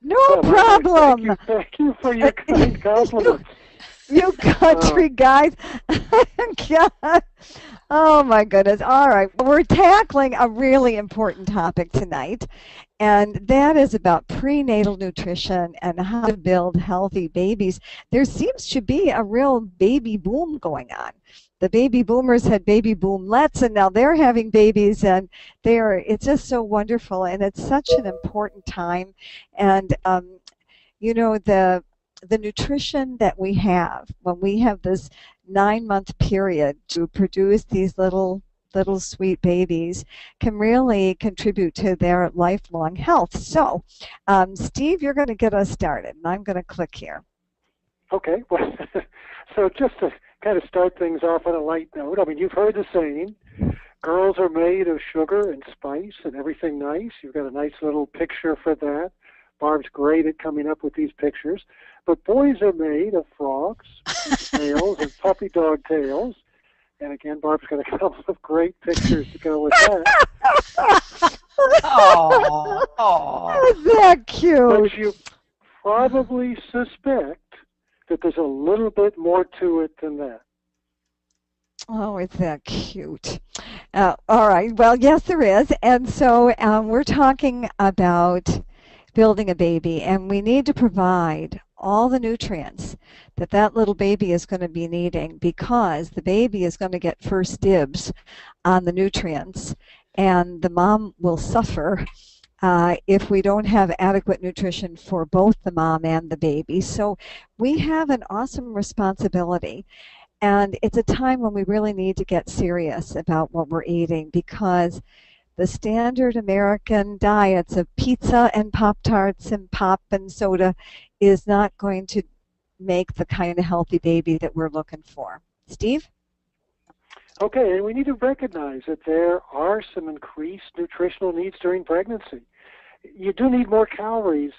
No Well, my dear, problem. thank you for your kind You, compliments. you Uh, country guys. God. Oh my goodness. All right. Well, we're tackling a really important topic tonight, and that is about prenatal nutrition and how to build healthy babies. There seems to be a real baby boom going on. The baby boomers had baby boomlets, and now they're having babies, and it's just so wonderful, and it's such an important time. And you know, the nutrition that we have when we have this 9 month period to produce these little sweet babies can really contribute to their lifelong health. So, Steve, you're going to get us started, and I'm going to click here. okay, well, so just to kind of start things off on a light note, I mean, you've heard the saying, girls are made of sugar and spice and everything nice. You've got a nice little picture for that. Barb's great at coming up with these pictures. But boys are made of frogs and snails and puppy dog tails. And again, Barb's got a couple of great pictures to go with that. Oh, oh. Isn't that But cute? you probably suspect that there's a little bit more to it than that. Oh, is that cute? All right. Well, yes, there is. And so we're talking about building a baby, and we need to provide all the nutrients that that little baby is going to be needing because the baby is going to get first dibs on the nutrients, and the mom will suffer if we don't have adequate nutrition for both the mom and the baby. So we have an awesome responsibility. And it's a time when we really need to get serious about what we're eating because the standard American diets of pizza and Pop Tarts and pop and soda is not going to make the kind of healthy baby that we're looking for. Steve? Okay, and we need to recognize that there are some increased nutritional needs during pregnancy. You do need more calories,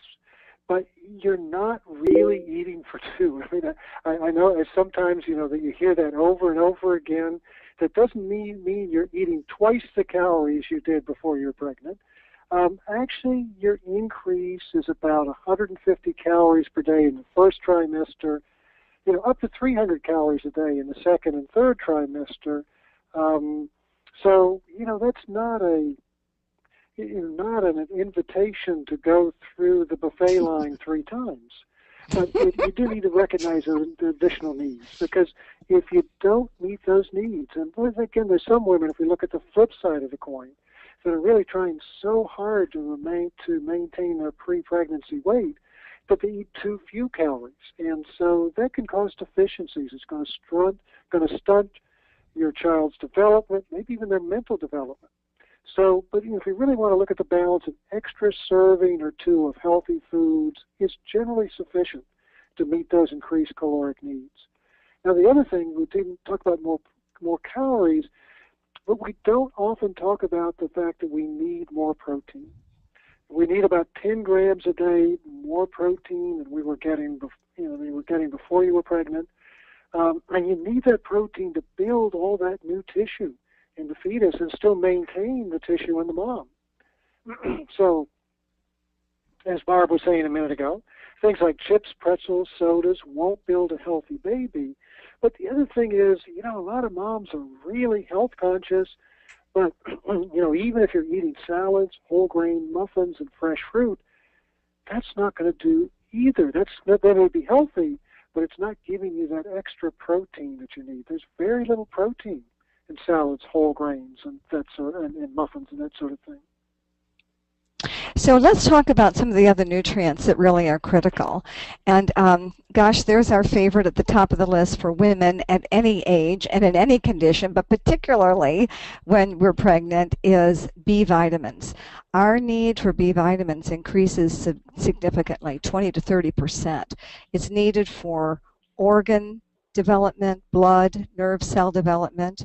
but you're not really eating for two. I mean, I know sometimes, that you hear that over and over again. That doesn't mean you're eating twice the calories you did before you're pregnant. Actually, your increase is about 150 calories per day in the first trimester, up to 300 calories a day in the second and third trimester. So, that's not an invitation to go through the buffet line 3 times. But you do need to recognize the additional needs because if you don't meet those needs, and again, there's some women, if we look at the flip side of the coin, that are really trying so hard to maintain their pre-pregnancy weight, but they eat too few calories, and so that can cause deficiencies. It's going to stunt your child's development, maybe even their mental development. So, but if we really want to look at the balance, an extra serving or two of healthy foods is generally sufficient to meet those increased caloric needs. Now, the other thing, we didn't talk about more calories, but we don't often talk about the fact that we need more protein. We need about 10 grams a day more protein than we were getting, before you were pregnant, and you need that protein to build all that new tissue in the fetus and still maintain the tissue in the mom. So, as Barb was saying a minute ago, things like chips, pretzels, sodas won't build a healthy baby. But the other thing is, a lot of moms are really health conscious, but, even if you're eating salads, whole grain muffins, and fresh fruit, that's not going to do either. That may be healthy, but it's not giving you that extra protein that you need. There's very little protein in salads, whole grains, and and muffins and that sort of thing. So let's talk about some of the other nutrients that really are critical. And gosh, there's our favorite at the top of the list for women at any age and in any condition, but particularly when we're pregnant, is B vitamins. Our need for B vitamins increases significantly, 20 to 30%. It's needed for organ development, blood, nerve cell development,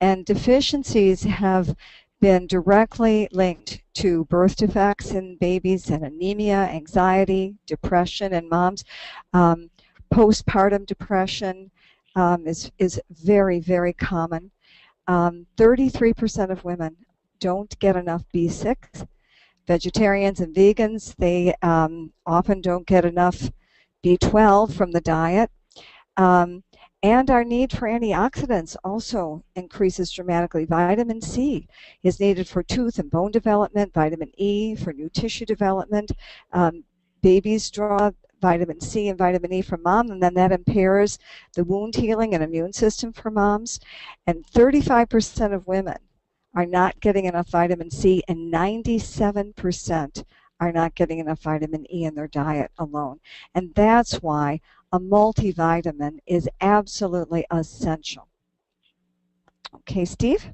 and deficiencies have been directly linked to birth defects in babies and anemia, anxiety, depression in moms. Postpartum depression is very, very common. 33% of women don't get enough B6. Vegetarians and vegans, they often don't get enough B12 from the diet. Um, and our need for antioxidants also increases dramatically. Vitamin C is needed for tooth and bone development, vitamin E for new tissue development. Um, Babies draw vitamin C and vitamin E from mom, and then that impairs the wound healing and immune system for moms. And 35% of women are not getting enough vitamin C, and 97% are not getting enough vitamin E in their diet alone. And that's why a multivitamin is absolutely essential. Okay, Steve?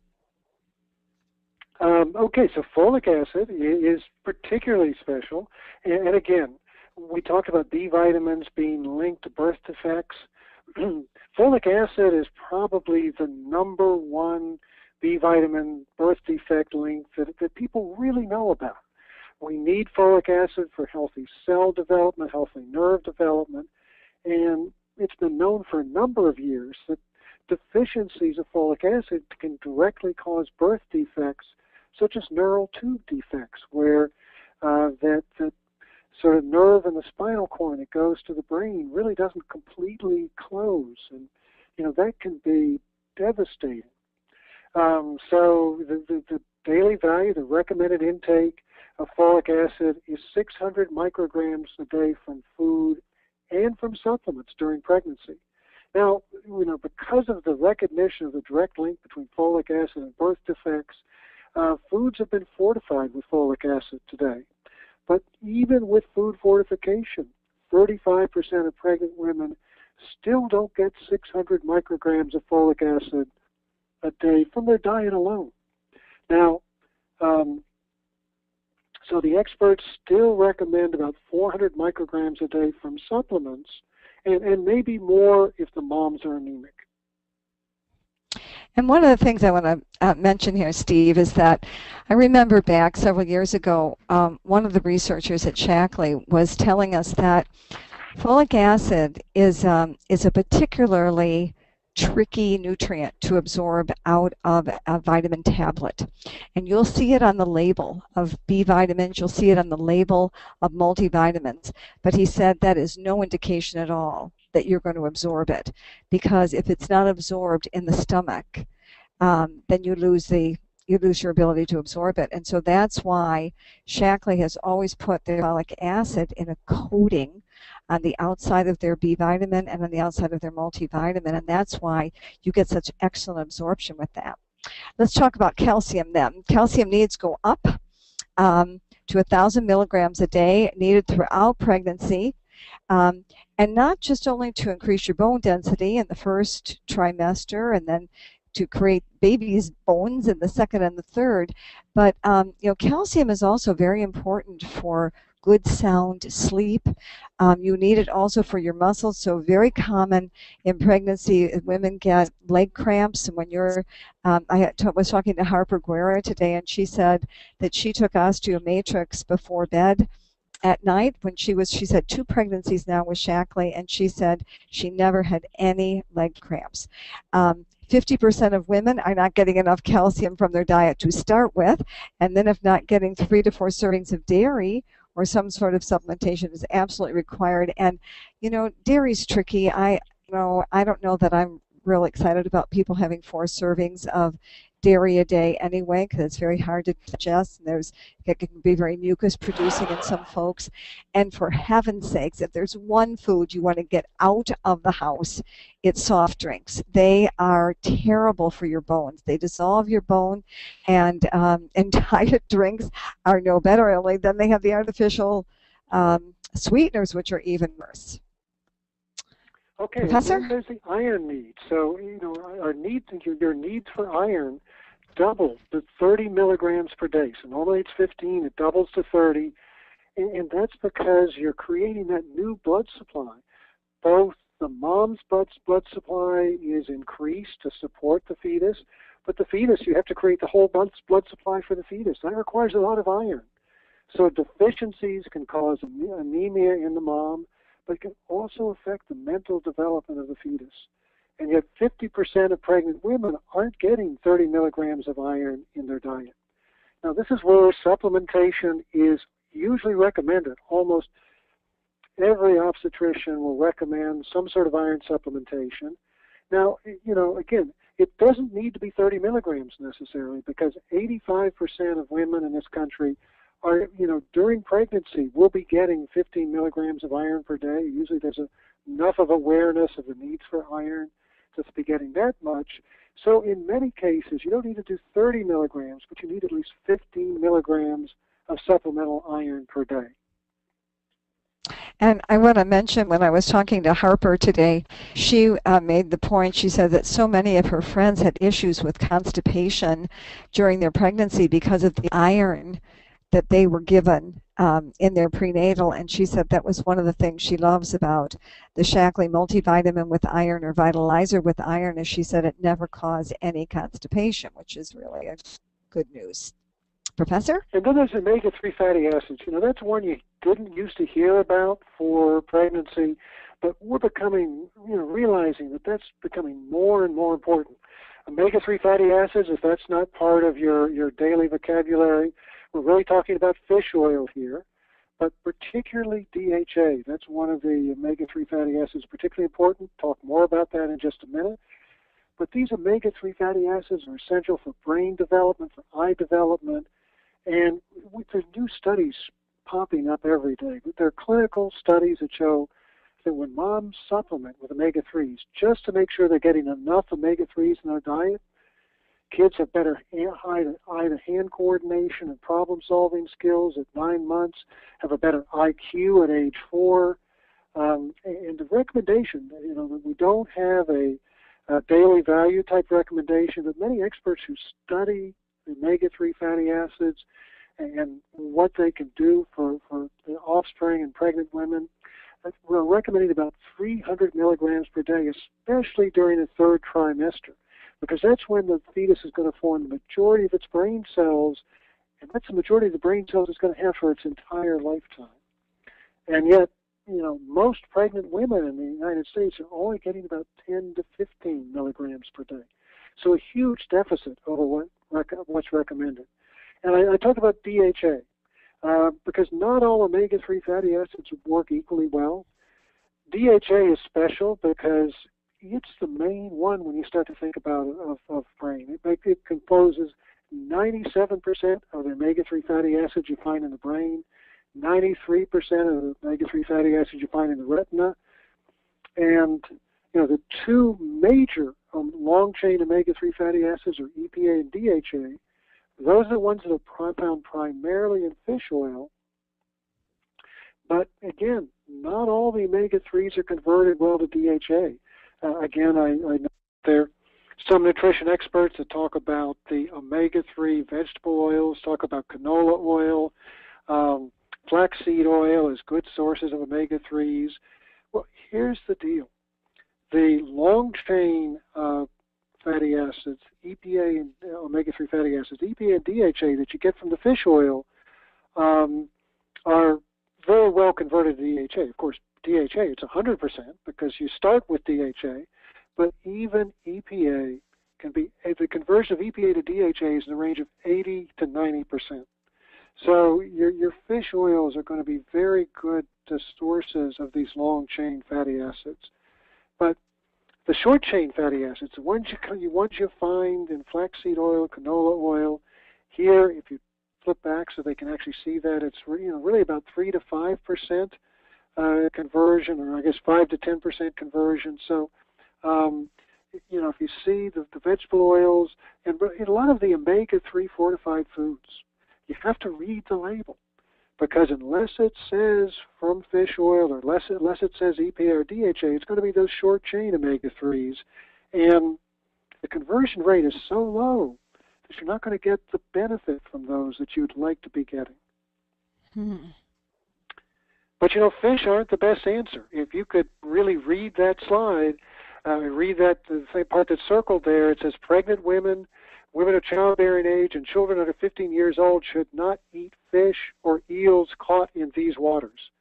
Okay, so folic acid is particularly special. And again, we talked about B vitamins being linked to birth defects. Folic acid is probably the number one B vitamin birth defect link that people really know about. We need folic acid for healthy cell development, healthy nerve development, and it's been known for a number of years that deficiencies of folic acid can directly cause birth defects, such as neural tube defects, where that sort of nerve in the spinal cord that goes to the brain really doesn't completely close, and that can be devastating. So the daily value, the recommended intake of folic acid is 600 micrograms a day from food and from supplements during pregnancy. Now, because of the recognition of the direct link between folic acid and birth defects, foods have been fortified with folic acid today. But even with food fortification, 35% of pregnant women still don't get 600 micrograms of folic acid a day from their diet alone. Now, so the experts still recommend about 400 micrograms a day from supplements, and maybe more if the moms are anemic. And one of the things I want to mention here, Steve, is that I remember back several years ago, one of the researchers at Shackley was telling us that folic acid is a particularly tricky nutrient to absorb out of a vitamin tablet. And you'll see it on the label of B vitamins, you'll see it on the label of multivitamins. But he said that is no indication at all that you're going to absorb it, because if it's not absorbed in the stomach, then you lose your ability to absorb it. And so that's why Shackley has always put their folic acid in a coating on the outside of their B vitamin and on the outside of their multivitamin, and that's why you get such excellent absorption with that. Let's talk about calcium then. Calcium needs go up to 1,000 milligrams a day, needed throughout pregnancy. And not just only to increase your bone density in the first trimester and then to create baby's bones in the second and the third, but calcium is also very important for good sound sleep. You need it also for your muscles. So very common in pregnancy, women get leg cramps. And when I was talking to Harper Guerra today, and she said that she took osteomatrix before bed at night when she's had 2 pregnancies now with Shackley, and she said she never had any leg cramps. 50% of women are not getting enough calcium from their diet to start with, and then if not getting 3 to 4 servings of dairy or some sort of supplementation is absolutely required. And dairy's tricky. I don't know that I'm real excited about people having 4 servings of dairy a day anyway, because it's very hard to digest, and it can be very mucus producing in some folks. And for heaven's sakes, if there's one food you want to get out of the house, it's soft drinks. They are terrible for your bones. They dissolve your bone, and diet drinks are no better. Only then they have the artificial sweeteners, which are even worse. Okay, Professor? and then there's the iron need. So, your needs for iron double to 30 milligrams per day. So normally it's 15, it doubles to 30, and that's because you're creating that new blood supply. Both the mom's blood supply is increased to support the fetus, but the fetus, you have to create the whole blood supply for the fetus. That requires a lot of iron. So deficiencies can cause anemia in the mom, but it can also affect the mental development of the fetus. And yet 50% of pregnant women aren't getting 30 milligrams of iron in their diet. Now, this is where supplementation is usually recommended. Almost every obstetrician will recommend some sort of iron supplementation. Now, again, it doesn't need to be 30 milligrams necessarily, because 85% of women in this country are, during pregnancy, will be getting 15 milligrams of iron per day. Usually there's enough of awareness of the needs for iron to be getting that much. So in many cases, you don't need to do 30 milligrams, but you need at least 15 milligrams of supplemental iron per day. And I want to mention, when I was talking to Harper today, she made the point, she said that so many of her friends had issues with constipation during their pregnancy because of the iron that they were given in their prenatal. And she said that was one of the things she loves about the Shaklee multivitamin with iron, or Vitalizer with iron, is she said it never caused any constipation, which is really a good news. Professor? And then there's omega-3 fatty acids. That's one you didn't used to hear about for pregnancy, but we're becoming, realizing that that's becoming more and more important. Omega-3 fatty acids, if that's not part of your daily vocabulary, we're really talking about fish oil here, but particularly DHA. That's one of the omega-3 fatty acids, particularly important. Talk more about that in just a minute. But these omega-3 fatty acids are essential for brain development, for eye development, and there's new studies popping up every day. But there are clinical studies that show that when moms supplement with omega-3s, just to make sure they're getting enough omega-3s in their diet, kids have better eye-to-hand coordination and problem-solving skills at 9 months, have a better IQ at age 4. And the recommendation, that we don't have a daily value type recommendation, but many experts who study the omega-3 fatty acids and what they can do for the offspring and pregnant women, we're recommending about 300 milligrams per day, especially during the third trimester, because that's when the fetus is going to form the majority of its brain cells, and that's the majority of the brain cells it's going to have for its entire lifetime. And yet, most pregnant women in the United States are only getting about 10 to 15 milligrams per day. So a huge deficit over what's recommended. And I talk about DHA, because not all omega-3 fatty acids work equally well. DHA is special because it's the main one when you start to think about of brain. It composes 97% of the omega-3 fatty acids you find in the brain, 93% of the omega-3 fatty acids you find in the retina, and the two major long-chain omega-3 fatty acids are EPA and DHA. Those are the ones that are found primarily in fish oil. But again, not all the omega-3s are converted well to DHA. Again, I know there are some nutrition experts that talk about the omega-3 vegetable oils, talk about canola oil, flaxseed oil as good sources of omega-3s. Well, here's the deal. The long-chain fatty acids, EPA and omega-3 fatty acids, EPA and DHA that you get from the fish oil are very well converted to DHA. Of course, DHA, it's 100% because you start with DHA, but even EPA can be, the conversion of EPA to DHA is in the range of 80 to 90%. So your fish oils are going to be very good sources of these long-chain fatty acids. But the short-chain fatty acids, the ones you find in flaxseed oil, canola oil, here, if you flip back so they can actually see that, it's really about 3 to 5% conversion, or I guess 5 to 10% conversion. So, if you see the vegetable oils, and in a lot of the omega-3 fortified foods, you have to read the label, because unless it says from fish oil, or unless it says EPA or DHA, it's going to be those short-chain omega-3s, and the conversion rate is so low that you're not going to get the benefit from those that you'd like to be getting. But fish aren't the best answer. If you could really read that slide, read that the same part that's circled there, it says pregnant women, women of childbearing age, and children under 15 years old should not eat fish or eels caught in these waters.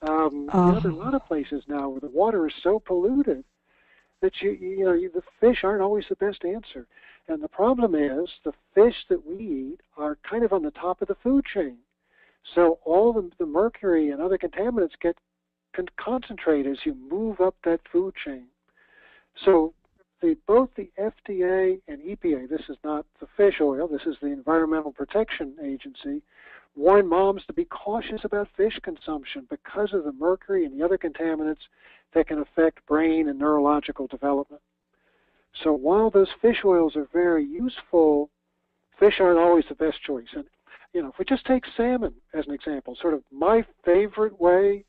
There are a lot of places now where the water is so polluted that the fish aren't always the best answer. And the problem is the fish that we eat are kind of on the top of the food chain. So all the mercury and other contaminants get concentrated as you move up that food chain. So both the FDA and EPA, this is not the fish oil, this is the Environmental Protection Agency, warn moms to be cautious about fish consumption because of the mercury and the other contaminants that can affect brain and neurological development. So while those fish oils are very useful, fish aren't always the best choice. And if we just take salmon as an example, sort of my favorite way,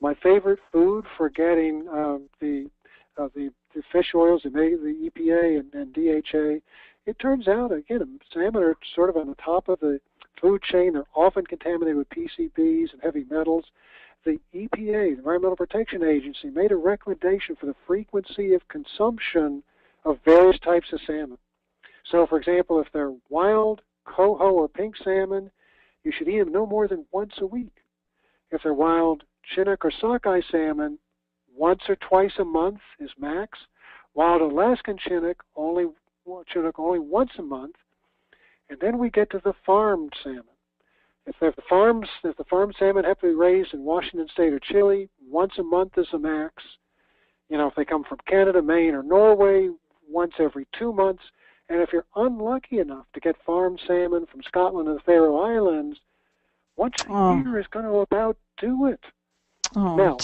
my favorite food for getting the fish oils, the EPA and DHA, it turns out, again, salmon are sort of on the top of the food chain. They're often contaminated with PCBs and heavy metals. The EPA, the Environmental Protection Agency, made a recommendation for the frequency of consumption of various types of salmon. So, for example, if they're wild, coho, or pink salmon, you should eat them no more than once a week. If they're wild Chinook or sockeye salmon, once or twice a month is max. Wild Alaskan Chinook only once a month. And then we get to the farmed salmon. If the farm salmon have to be raised in Washington State or Chile, once a month is the max. If they come from Canada, Maine, or Norway, once every 2 months. And if you're unlucky enough to get farmed salmon from Scotland and the Faroe Islands, once a year is going to about do it. Now,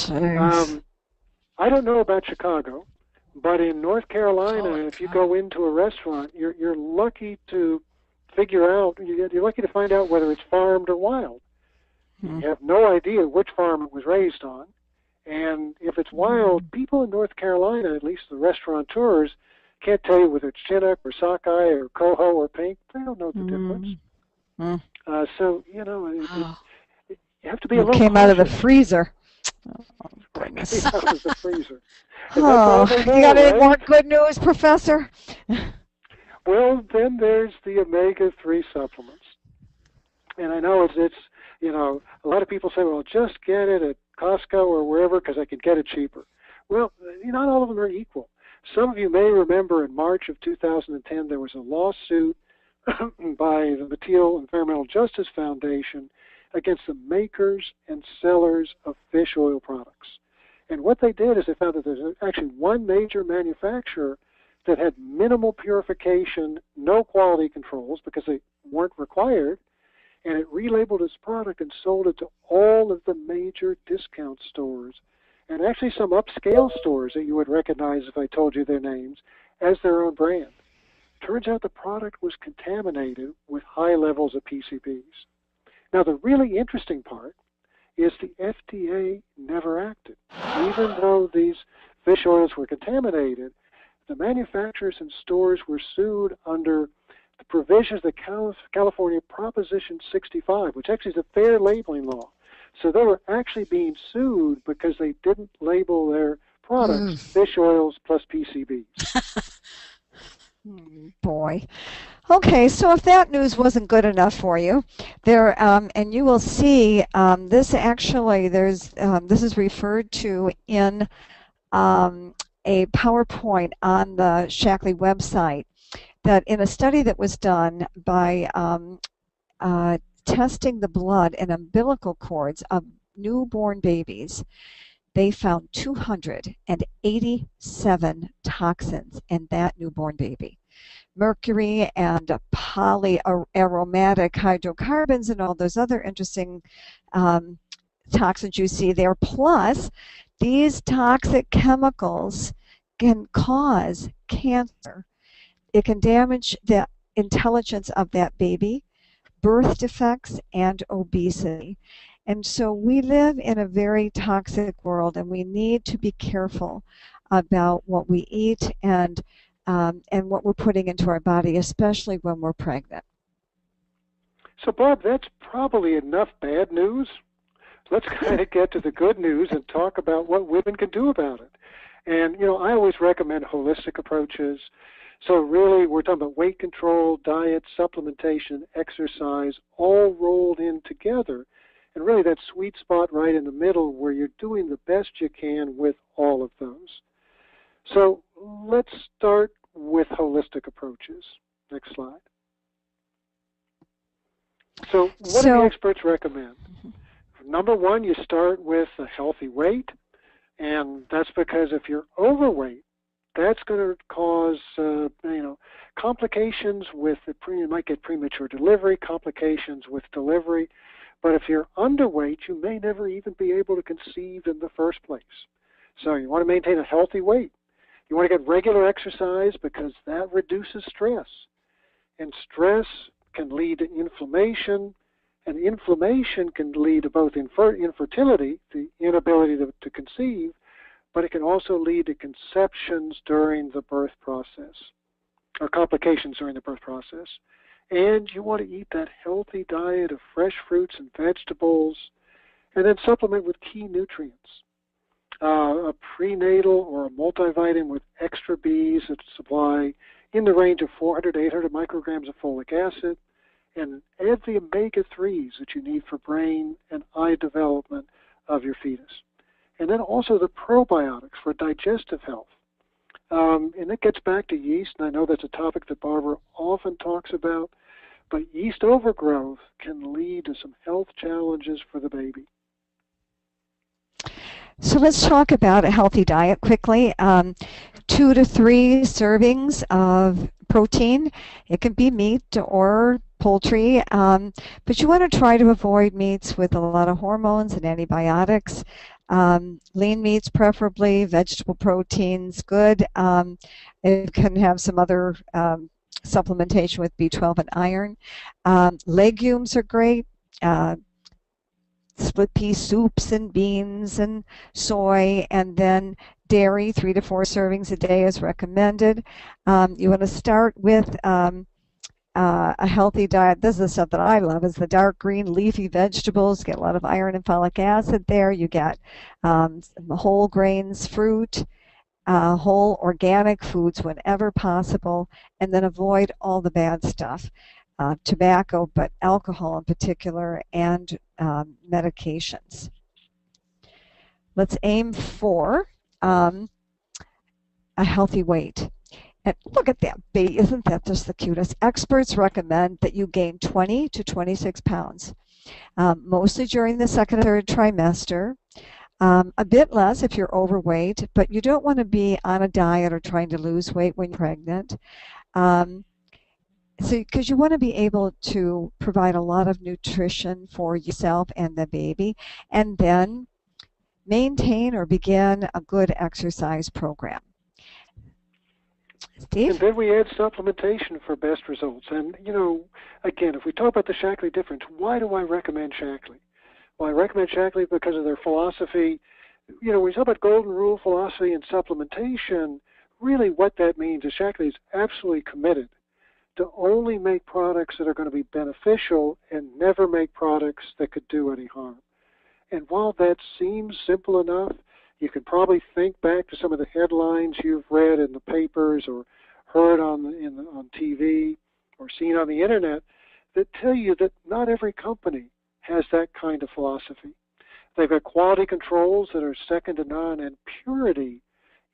I don't know about Chicago, but in North Carolina, if you go into a restaurant, you're lucky to figure out, you're lucky to find out whether it's farmed or wild. You have no idea which farm it was raised on. And if it's wild, people in North Carolina, at least the restaurateurs, can't tell you whether it's Chinook or sockeye or coho or pink. They don't know the difference. So, you have to be a little came cautious. Out of the freezer. Oh, goodness. Came out of the freezer. You got any more good news, Professor? Well, then there's the omega-3 supplements. And I know it's a lot of people say, well, just get it at Costco or wherever because I can get it cheaper. Well, not all of them are equal. Some of you may remember in March of 2010 there was a lawsuit by the Prenatal Environmental Justice Foundation against the makers and sellers of fish oil products. And what they did is they found that there's actually one major manufacturer that had minimal purification, no quality controls because they weren't required, and it relabeled its product and sold it to all of the major discount stores, and actually some upscale stores that you would recognize if I told you their names, as their own brand. Turns out the product was contaminated with high levels of PCBs. Now, the really interesting part is the FDA never acted. Even though these fish oils were contaminated, the manufacturers and stores were sued under the provisions of the California Proposition 65, which actually is a fair labeling law. So they were actually being sued because they didn't label their products fish oils plus PCBs. Boy. Okay, so if that news wasn't good enough for you, and you will see this actually, this is referred to in a PowerPoint on the Shackley website, that in a study that was done by testing the blood and umbilical cords of newborn babies, they found 287 toxins in that newborn baby. Mercury and polyaromatic hydrocarbons and all those other interesting toxins you see there. Plus, these toxic chemicals can cause cancer. It can damage the intelligence of that baby, birth defects, and obesity. And so we live in a very toxic world, and we need to be careful about what we eat and what we're putting into our body, especially when we're pregnant. So, Bob, that's probably enough bad news. Let's kind of get to the good news and talk about what women can do about it. And, I always recommend holistic approaches. So really, we're talking about weight control, diet, supplementation, exercise, all rolled in together. And really that sweet spot right in the middle where you're doing the best you can with all of those. So let's start with holistic approaches. Next slide. So what do the experts recommend? Number one, you start with a healthy weight, and that's because if you're overweight, that's going to cause complications with you might get premature delivery, complications with delivery. But if you're underweight, you may never even be able to conceive in the first place. So you want to maintain a healthy weight. You want to get regular exercise because that reduces stress. And stress can lead to inflammation, and inflammation can lead to both infertility, the inability to conceive, but it can also lead to conceptions during the birth process, or complications during the birth process. And you want to eat that healthy diet of fresh fruits and vegetables, and then supplement with key nutrients. A prenatal or a multivitamin with extra Bs that supply in the range of 400 to 800 micrograms of folic acid, and add the omega-3s that you need for brain and eye development of your fetus. And then also the probiotics for digestive health. And it gets back to yeast, and I know that's a topic that Barbara often talks about, but yeast overgrowth can lead to some health challenges for the baby. So let's talk about a healthy diet quickly. 2 to 3 servings of protein. It can be meat or poultry, but you want to try to avoid meats with a lot of hormones and antibiotics. Lean meats preferably, vegetable proteins, good. It can have some other supplementation with B12 and iron. Legumes are great. Split pea soups and beans and soy, and then dairy, 3 to 4 servings a day is recommended. You want to start with a healthy diet. This is the stuff that I love, is the dark green leafy vegetables. Get a lot of iron and folic acid there. You get whole grains, fruit, whole organic foods whenever possible, and then avoid all the bad stuff. Tobacco, but alcohol in particular, and medications. Let's aim for a healthy weight. And look at that baby, isn't that just the cutest? Experts recommend that you gain 20 to 26 pounds, mostly during the second and third trimester. A bit less if you're overweight, but you don't want to be on a diet or trying to lose weight when you're pregnant. Because you want to be able to provide a lot of nutrition for yourself and the baby, and then maintain or begin a good exercise program. Steve? And then we add supplementation for best results. And, again, if we talk about the Shaklee difference, why do I recommend Shaklee? Well, I recommend Shaklee because of their philosophy. When we talk about golden rule philosophy and supplementation, really what that means is Shaklee is absolutely committed to only make products that are going to be beneficial and never make products that could do any harm. And while that seems simple enough, you can probably think back to some of the headlines you've read in the papers or heard on TV or seen on the internet that tell you that not every company has that kind of philosophy. They've got quality controls that are second to none, and purity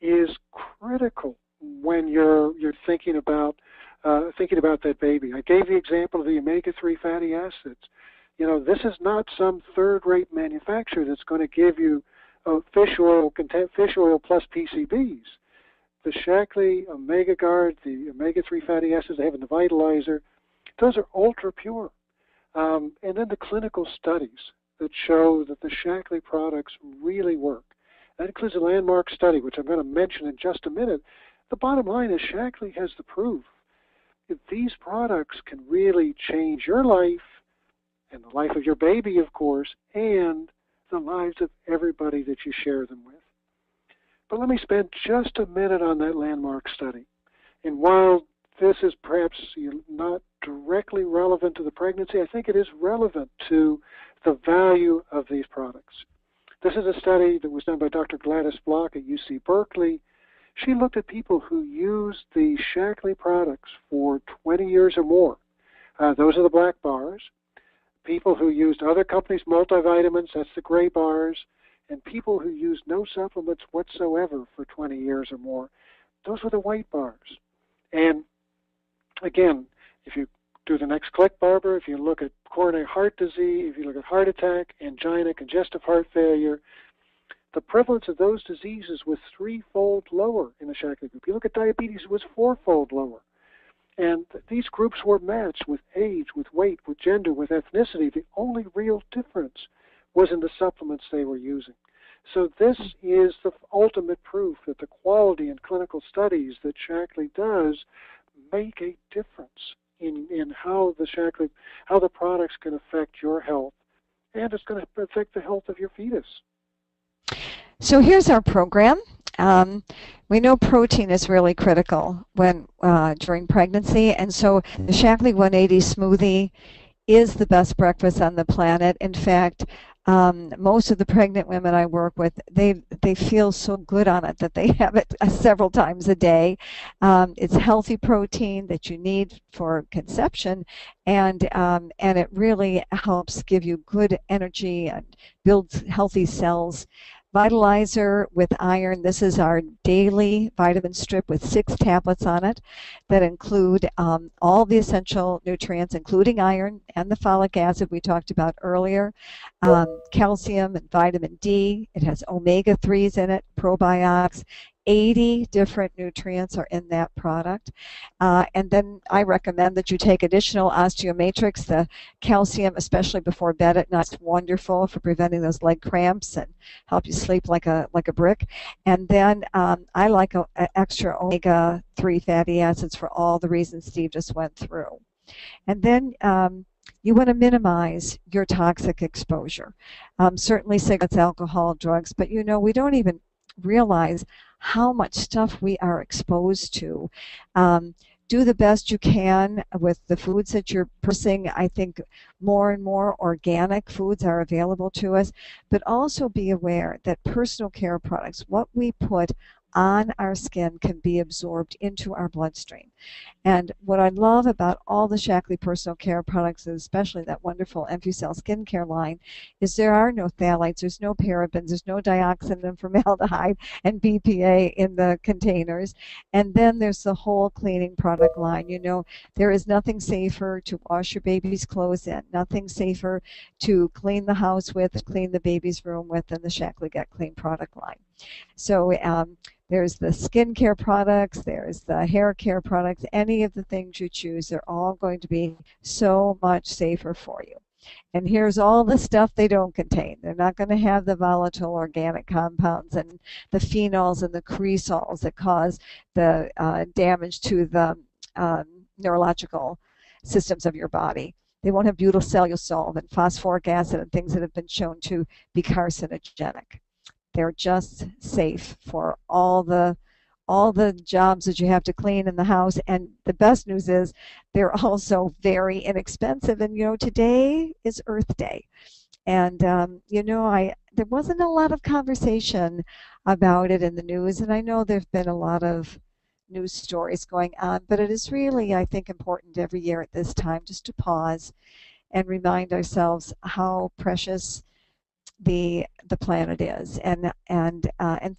is critical when you're thinking about that baby. I gave the example of the omega-3 fatty acids. This is not some third-rate manufacturer that's going to give you fish oil plus PCBs. The Shaklee Omega Guard, the omega-3 fatty acids they have in the Vitalizer, those are ultra pure. And then the clinical studies that show that the Shaklee products really work. That includes a landmark study, which I'm going to mention in just a minute. The bottom line is Shaklee has the proof. If these products can really change your life, and the life of your baby, of course, and the lives of everybody that you share them with. But let me spend just a minute on that landmark study. And while this is perhaps not directly relevant to the pregnancy, I think it is relevant to the value of these products. This is a study that was done by Dr. Gladys Block at UC Berkeley. She looked at people who used the Shaklee products for 20 years or more. Those are the black bars. People who used other companies' multivitamins, that's the gray bars. And people who used no supplements whatsoever for 20 years or more, those were the white bars. And Again, if you do the next click, Barbara, if you look at coronary heart disease, if you look at heart attack, angina, congestive heart failure, the prevalence of those diseases was threefold lower in the Shaklee group. You look at diabetes, it was fourfold lower. And these groups were matched with age, with weight, with gender, with ethnicity. The only real difference was in the supplements they were using. So this is the ultimate proof that the quality in clinical studies that Shaklee does make a difference in how the products can affect your health, and it's going to affect the health of your fetus. So here's our program. We know protein is really critical when during pregnancy, and so the Shaklee 180 smoothie is the best breakfast on the planet. In fact, most of the pregnant women I work with, they feel so good on it that they have it several times a day. It's healthy protein that you need for conception, and it really helps give you good energy and builds healthy cells. Vitalizer with iron. This is our daily vitamin strip with 6 tablets on it that include all the essential nutrients, including iron and the folic acid we talked about earlier, calcium and vitamin D. It has omega-3s in it, probiotics. 80 different nutrients are in that product. And then I recommend that you take additional osteomatrix, the calcium, especially before bed at night. It's wonderful for preventing those leg cramps and help you sleep like a brick. And then I like extra omega-3 fatty acids for all the reasons Steve just went through. And then you want to minimize your toxic exposure. Certainly cigarettes, alcohol, drugs, but we don't even realize how much stuff we are exposed to. Do the best you can with the foods that you're purchasing. I think more and more organic foods are available to us, but also be aware that personal care products, what we put on our skin, can be absorbed into our bloodstream. And what I love about all the Shaklee personal care products, and especially that wonderful Infusel skincare line, is there are no phthalates, there's no parabens, there's no dioxin and formaldehyde and BPA in the containers. And then there's the whole cleaning product line. There is nothing safer to wash your baby's clothes in, nothing safer to clean the house with, clean the baby's room with, than the Shaklee Get Clean product line. So there's the skincare products, there's the hair care products, any of the things you choose, they're all going to be so much safer for you. And here's all the stuff they don't contain. They're not going to have the volatile organic compounds and the phenols and the cresols that cause the damage to the neurological systems of your body. They won't have butylcelulosid and phosphoric acid and things that have been shown to be carcinogenic. They're just safe for all the jobs that you have to clean in the house. And the best news is they're also very inexpensive. And today is Earth Day. And there wasn't a lot of conversation about it in the news. And I know there've been a lot of news stories going on, but it is really, I think, important every year at this time just to pause and remind ourselves how precious the planet is, and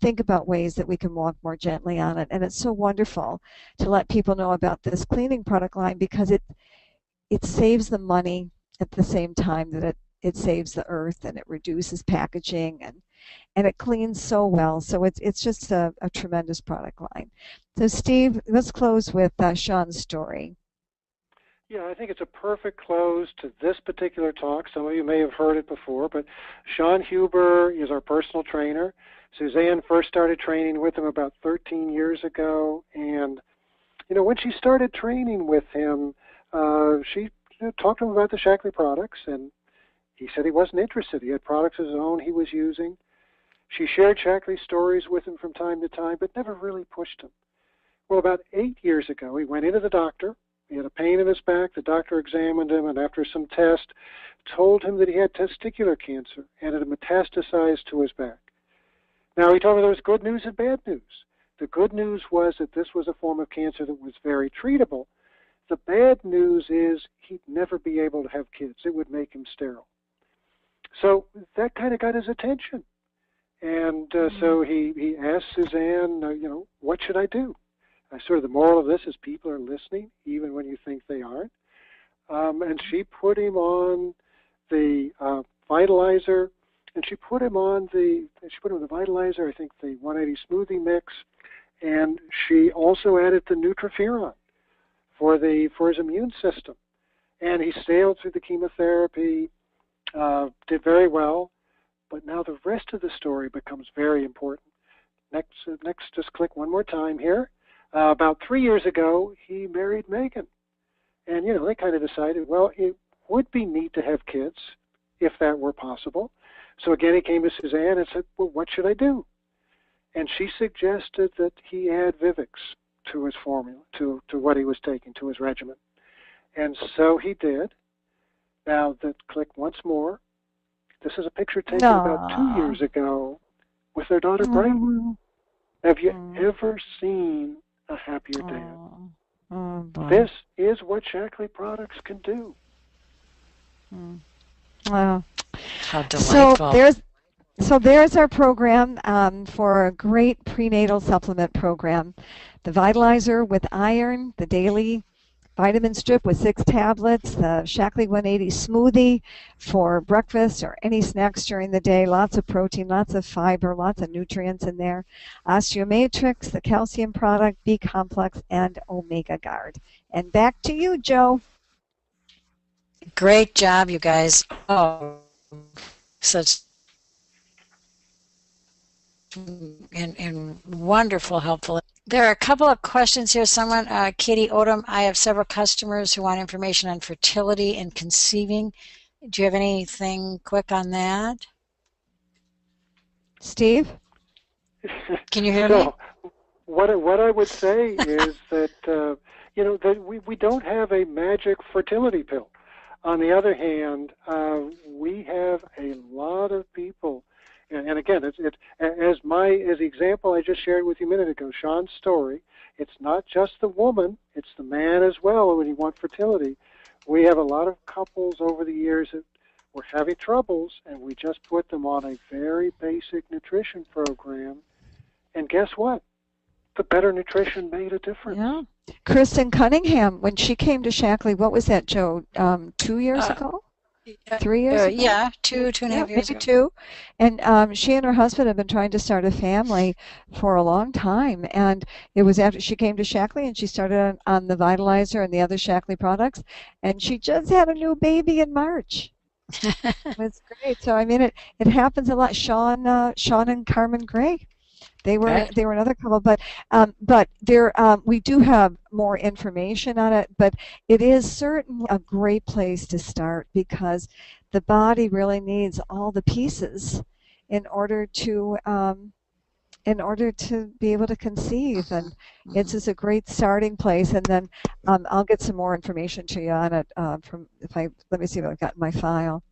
think about ways that we can walk more gently on it. And it's so wonderful to let people know about this cleaning product line, because it saves them money at the same time that it saves the earth, and it reduces packaging, and it cleans so well. So it's just a tremendous product line. So Steve, let's close with Sean's story. Yeah, I think it's a perfect close to this particular talk. Some of you may have heard it before, but Sean Huber is our personal trainer. Suzanne first started training with him about 13 years ago, and when she started training with him, she talked to him about the Shaklee products, and he said he wasn't interested. He had products of his own he was using. She shared Shaklee stories with him from time to time, but never really pushed him. Well, about 8 years ago, he went into the doctor. He had a pain in his back. The doctor examined him, and after some tests, told him that he had testicular cancer and it had metastasized to his back. Now, he told me there was good news and bad news. The good news was that this was a form of cancer that was very treatable. The bad news is he'd never be able to have kids. It would make him sterile. So that kind of got his attention. And so he asked Suzanne, what should I do? Sort of the moral of this is people are listening, even when you think they aren't. And she put him on the vitalizer, and she put him on the vitalizer, I think the 180 smoothie mix, and she also added the nutriferon for his immune system. And he sailed through the chemotherapy, did very well, but now the rest of the story becomes very important. Next, just click one more time here. About 3 years ago, he married Megan. And, they kind of decided, well, it would be neat to have kids if that were possible. So again, he came to Suzanne and said, well, what should I do? And she suggested that he add Vivix to his formula, to what he was taking, to his regimen. And so he did. Now, click once more. This is a picture taken about 2 years ago with their daughter, Brighton. Have you ever seen a happier dad? This is what Shaklee products can do. Wow. How delightful. So there's our program for a great prenatal supplement program. The Vitalizer with iron, the daily vitamin strip with 6 tablets, the Shaklee 180 smoothie for breakfast or any snacks during the day. Lots of protein, lots of fiber, lots of nutrients in there. Osteomatrix, the calcium product, B complex, and Omega Guard. And back to you, Joe. Great job, you guys. Oh, such and wonderful, helpful. There are a couple of questions here. Someone, Katie Odom, I have several customers who want information on fertility and conceiving. Do you have anything quick on that? Steve? Can you hear me? What I would say is that, that we don't have a magic fertility pill. On the other hand, we have a lot of people. And again, as the example I just shared with you a minute ago, Sean's story, it's not just the woman, it's the man as well when you want fertility. We have a lot of couples over the years that were having troubles, and we just put them on a very basic nutrition program. And guess what? The better nutrition made a difference. Yeah. Kristen Cunningham, when she came to Shaklee, what was that, Joe, 2 years ago? 3 years ago? Yeah, two and a half years maybe ago. 2. And she and her husband have been trying to start a family for a long time. And it was after she came to Shaklee and she started on the Vitalizer and the other Shaklee products. And she just had a new baby in March. It was great. So, I mean, it happens a lot. Sean and Carmen Gray. They were another couple, but there we do have more information on it. But it is certainly a great place to start because the body really needs all the pieces in order to be able to conceive, and it's just a great starting place. And then I'll get some more information to you on it let me see what I've got in my file.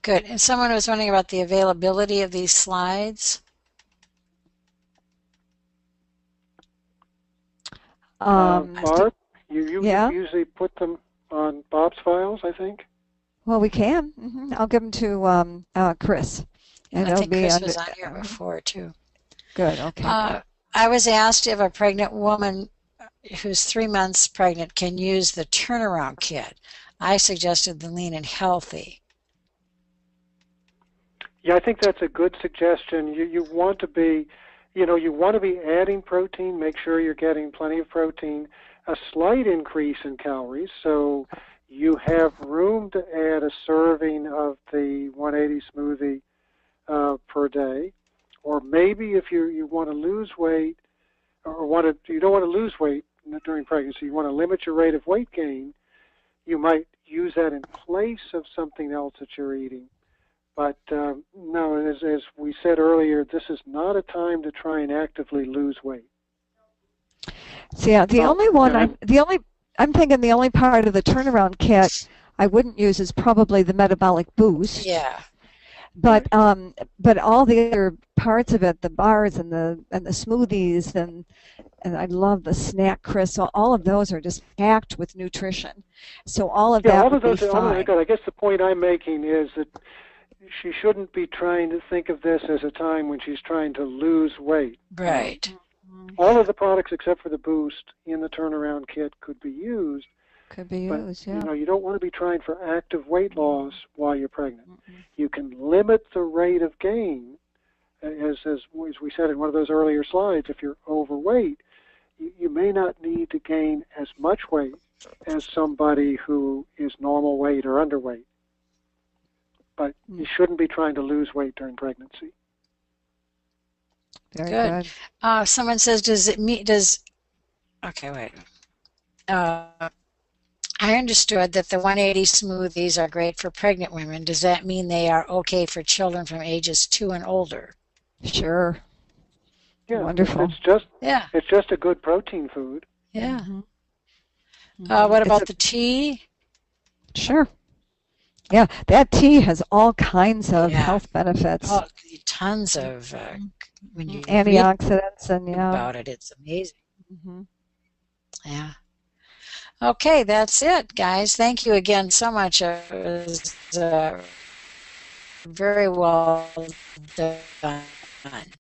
Good. And someone was wondering about the availability of these slides. Barb, you usually put them on Bob's files, I think. Well, we can. I'll give them to Chris. And I think Chris was on here before, too. Good, okay. I was asked if a pregnant woman who's 3 months pregnant can use the turnaround kit. I suggested the lean and healthy. Yeah, I think that's a good suggestion. You want to be... you want to be adding protein, make sure you're getting plenty of protein, a slight increase in calories, so you have room to add a serving of the 180 smoothie per day. Or maybe if you want to lose weight, or you don't want to lose weight during pregnancy, you want to limit your rate of weight gain, you might use that in place of something else that you're eating. But no, as we said earlier, this is not a time to try and actively lose weight. So yeah, I'm thinking the only part of the turnaround kit I wouldn't use is probably the metabolic boost. Yeah. But all the other parts of it, the bars and the smoothies and I love the snack crisps. So all of those are just packed with nutrition. So all of that would be fine. All of those are good. I guess the point I'm making is that she shouldn't be trying to think of this as a time when she's trying to lose weight. Right. All of the products except for the boost in the turnaround kit could be used. Could be But used, yeah. you don't want to be trying for active weight loss while you're pregnant. You can limit the rate of gain, as we said in one of those earlier slides. If you're overweight, you may not need to gain as much weight as somebody who is normal weight or underweight. But you shouldn't be trying to lose weight during pregnancy. Very good. Someone says, okay, wait. I understood that the 180 smoothies are great for pregnant women. Does that mean they are okay for children from ages 2 and older? Sure. Yeah, Wonderful. It's just a good protein food. Yeah. What about the tea? Sure. Yeah, that tea has all kinds of health benefits. Oh, tons of when you antioxidants and about it, it's amazing. Mm-hmm. Yeah. Okay, that's it, guys. Thank you again so much. It was very well done.